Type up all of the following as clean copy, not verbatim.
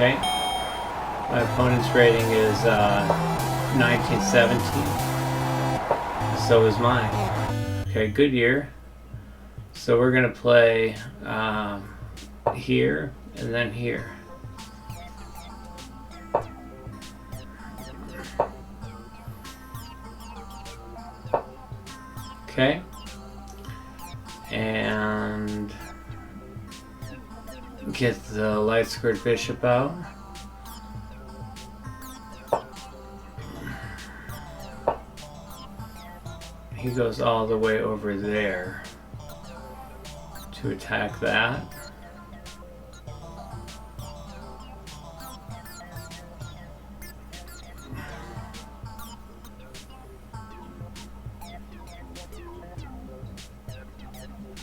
Okay. My opponent's rating is 1917. So is mine. Okay, good year. So we're gonna play here and then here. Okay. And get the light squared bishop out. He goes all the way over there to attack that.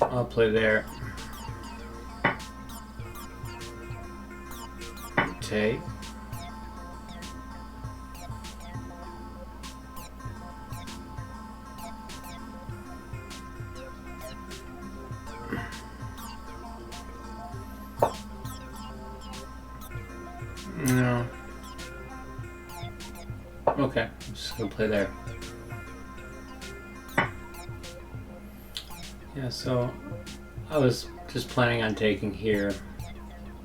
I'll play there. Take. No. Okay, I'm just gonna play there. Yeah, so I was just planning on taking here,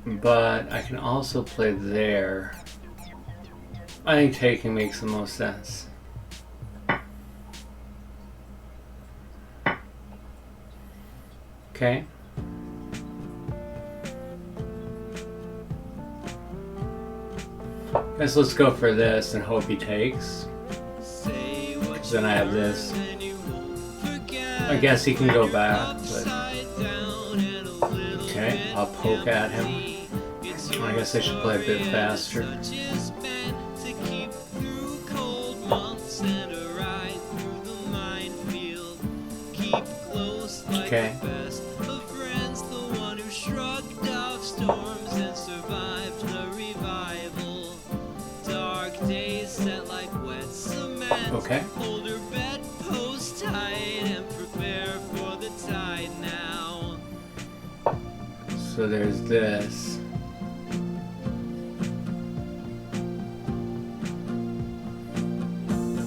but I can also play there. I think taking makes the most sense. Okay. Guess let's go for this and hope he takes. Because then I have this. I guess he can go back, but okay, I'll poke at him. I guess I should play a bit faster. Okay. Okay. So there's this.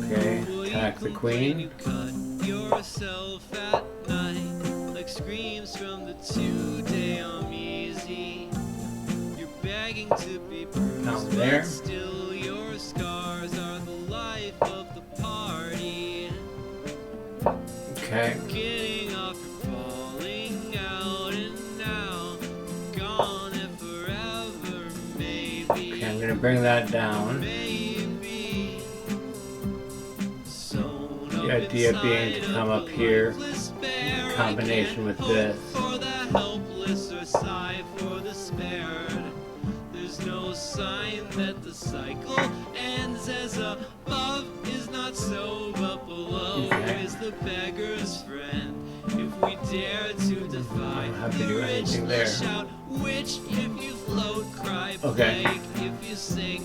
Okay, attack the queen. Down there. Okay. Okay, I'm gonna bring that down. The idea being to come up here in combination with this. There's no sign that the cycle ends as above is not so, but below is the beggar's friend. If we dare to defy, I don't have to do anything there. Shout, which if you float, cry plague. If you sink,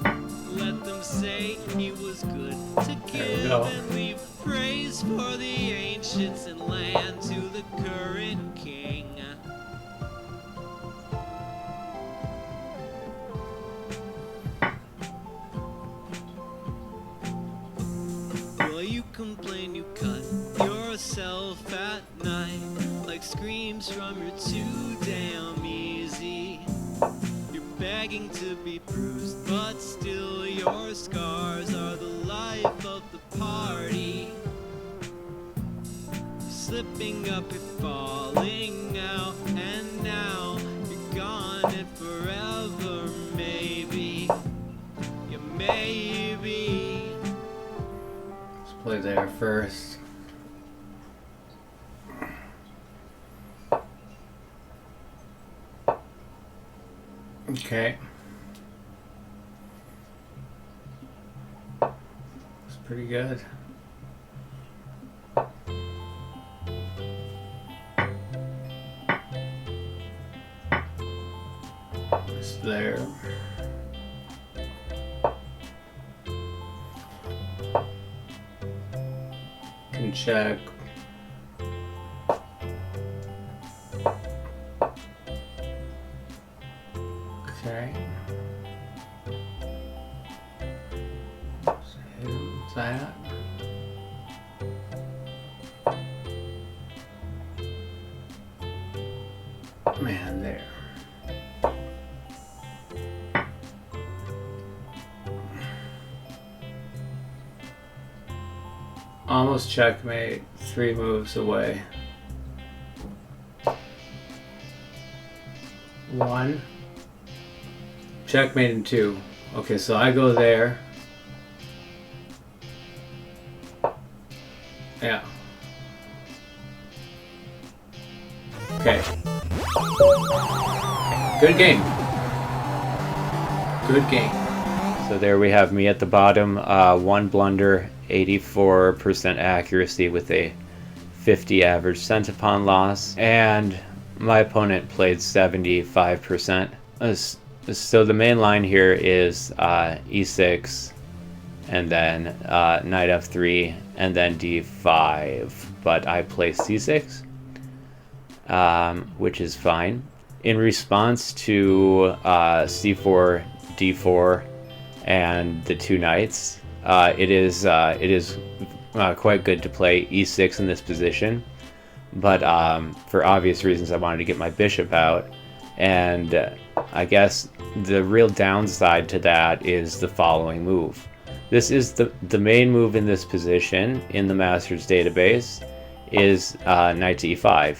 let them say he was good to give and leave praise for the ancients and land to the current king. Well, you complain you cut yourself at night, like screams from your too damn easy. You're begging to be bruised, but still your scars are the life of the party. You're slipping up, you're falling out, and now you're gone and forever, maybe. Yeah, maybe. Let's play there first. Okay. It's pretty good. It's there. Can check. right. So who's that? Man, there. Almost checkmate, 3 moves away. 1. Checkmate in 2. Okay, so I go there. Yeah. Okay. Good game. Good game. So there we have me at the bottom. 1 blunder, 84% accuracy with a 50 average centipon loss. And my opponent played 75%. So the main line here is e6, and then knight f3, and then d5. But I play c6, which is fine. In response to c4, d4, and the 2 knights, it is quite good to play e6 in this position. But for obvious reasons, I wanted to get my bishop out. And I guess the real downside to that is the following move. This is the main move in this position in the Masters database is knight to e5.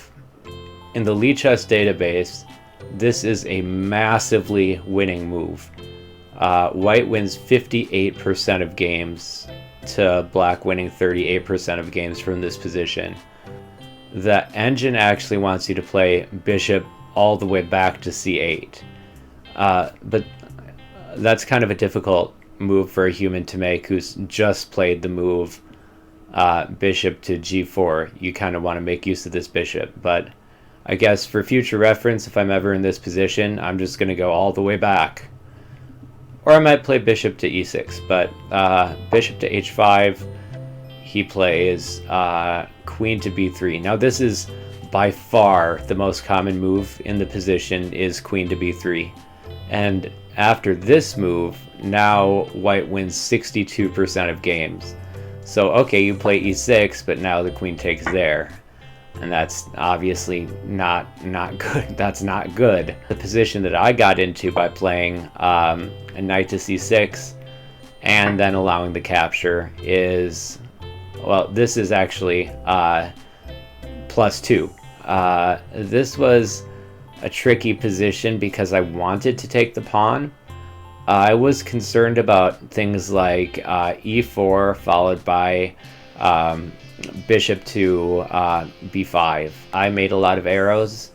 In the Lichess database, this is a massively winning move. White wins 58% of games to black winning 38% of games from this position. The engine actually wants you to play bishop all the way back to c8. But that's kind of a difficult move for a human to make who's just played the move bishop to g4. You kind of want to make use of this bishop. But I guess for future reference, if I'm ever in this position, I'm just going to go all the way back. Or I might play bishop to e6. But bishop to h5, he plays queen to b3. Now this is by far the most common move in the position is queen to b3. And after this move, now white wins 62% of games. So okay, you play e6, but now the queen takes there. And that's obviously not good. That's not good. The position that I got into by playing a knight to c6 and then allowing the capture is, well, this is actually +2. This was a tricky position because I wanted to take the pawn. I was concerned about things like e4 followed by bishop to b5. I made a lot of arrows.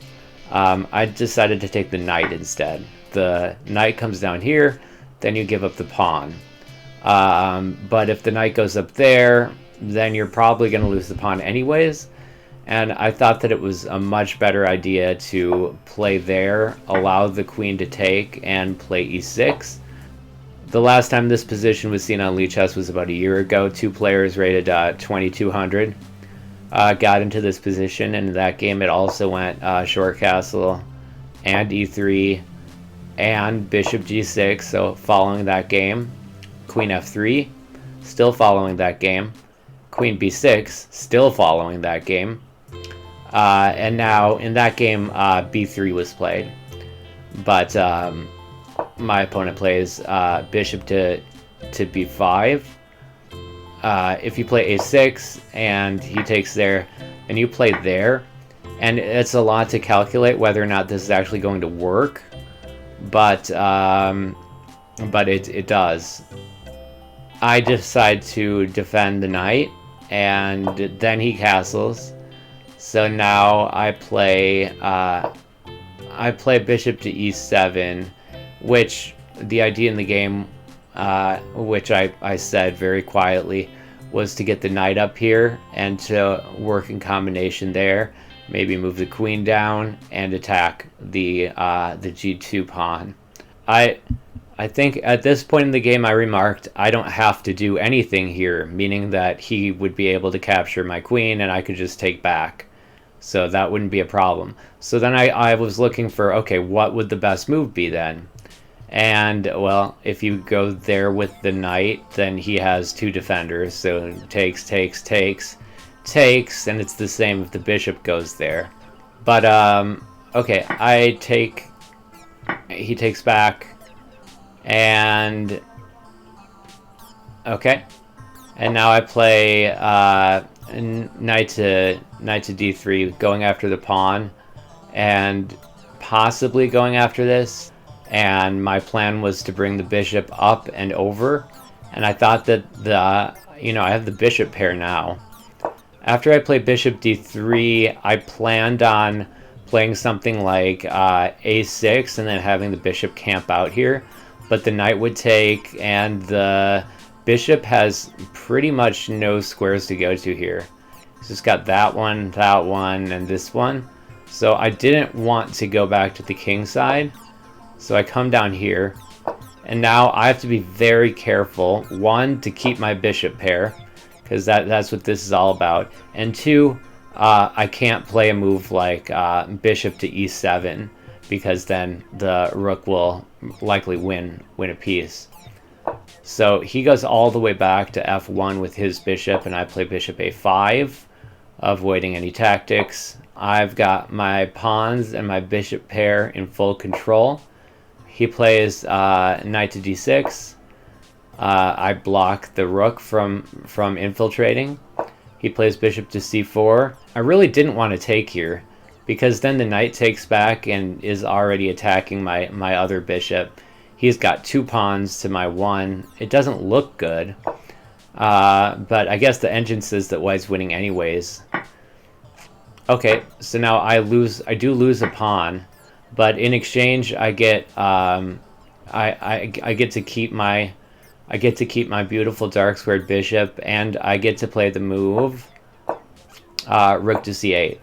I decided to take the knight instead. The knight comes down here, then you give up the pawn. But if the knight goes up there, then you're probably going to lose the pawn anyways. And I thought that it was a much better idea to play there, allow the queen to take, and play e6. The last time this position was seen on Lichess was about a year ago. 2 players rated 2200 got into this position, and in that game it also went short castle and e3 and bishop g6. So following that game, queen f3, still following that game, queen b6, still following that game. And now in that game, b3 was played. But my opponent plays bishop to b5. If you play a6 and he takes there, and you play there, and it's a lot to calculate whether or not this is actually going to work. But it does. I decide to defend the knight, and then he castles. So now I play bishop to e7, which the idea in the game, which I said very quietly, was to get the knight up here and to work in combination there. Maybe move the queen down and attack the g2 pawn. I think at this point in the game I remarked I don't have to do anything here, meaning that he would be able to capture my queen and I could just take back. So that wouldn't be a problem. So then I was looking for, okay, what would the best move be then? And, well, if you go there with the knight, then he has 2 defenders. So takes, takes, takes, takes, and it's the same if the bishop goes there. But, okay, I take... He takes back. And... Okay. And now I play knight to d3, going after the pawn. And possibly going after this. And my plan was to bring the bishop up and over, and I thought that I have the bishop pair now. After I played bishop d3, I planned on playing something like a6 and then having the bishop camp out here, but the knight would take, and the bishop has pretty much no squares to go to here. It's just got that one, and this one. So I didn't want to go back to the king side. So I come down here, and now I have to be very careful. 1, to keep my bishop pair, because that's what this is all about. And 2, I can't play a move like bishop to e7, because then the rook will likely win a piece. So he goes all the way back to f1 with his bishop, and I play bishop a5, avoiding any tactics. I've got my pawns and my bishop pair in full control. He plays knight to d6. I block the rook from infiltrating. He plays bishop to c4. I really didn't want to take here, because then the knight takes back and is already attacking my other bishop. He's got 2 pawns to my 1. It doesn't look good, but I guess the engine says that white's winning anyways. Okay, so now I do lose a pawn. But in exchange, I get I get to keep my beautiful dark squared bishop, and I get to play the move rook to c8.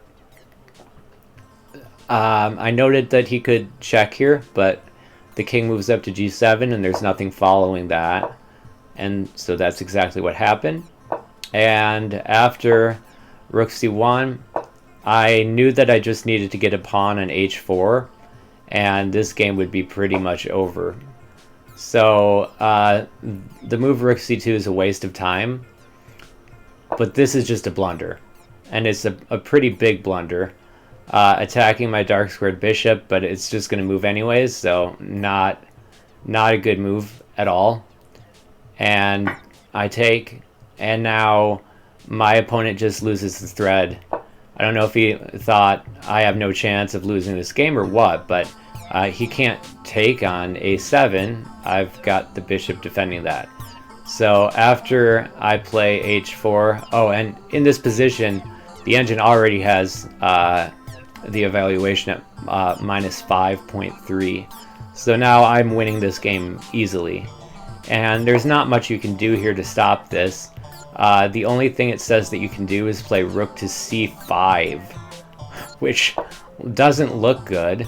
I noted that he could check here, but the king moves up to g7, and there's nothing following that, and so that's exactly what happened. And after rook c1, I knew that I just needed to get a pawn on h4. And this game would be pretty much over. So the move rook c2 is a waste of time, but this is just a blunder, and it's a pretty big blunder, attacking my dark squared bishop, but it's just going to move anyways, so not a good move at all. And I take, and now my opponent just loses the thread. I don't know if he thought I have no chance of losing this game or what, but he can't take on a7. I've got the bishop defending that. So after I play h4, oh, and in this position, the engine already has the evaluation at minus 5.3. So now I'm winning this game easily. And there's not much you can do here to stop this. The only thing it says that you can do is play rook to c5, which doesn't look good.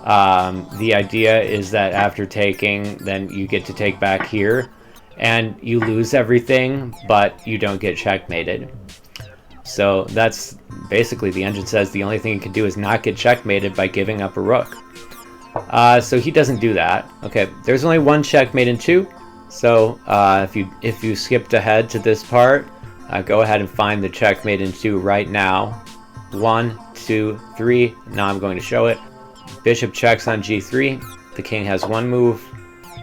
The idea is that after taking, then you get to take back here, and you lose everything, but you don't get checkmated. So that's basically, the engine says the only thing you can do is not get checkmated by giving up a rook. So he doesn't do that. Okay, there's only 1 checkmate in 2. So if you skipped ahead to this part, go ahead and find the checkmate in 2 right now. 1, 2, 3. Now I'm going to show it. Bishop checks on g3. The king has 1 move,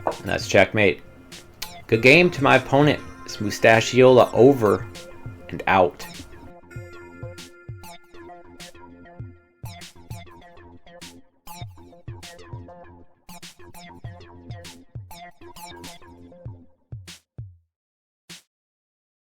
and that's checkmate. Good game to my opponent. It's Mustachiola over and out.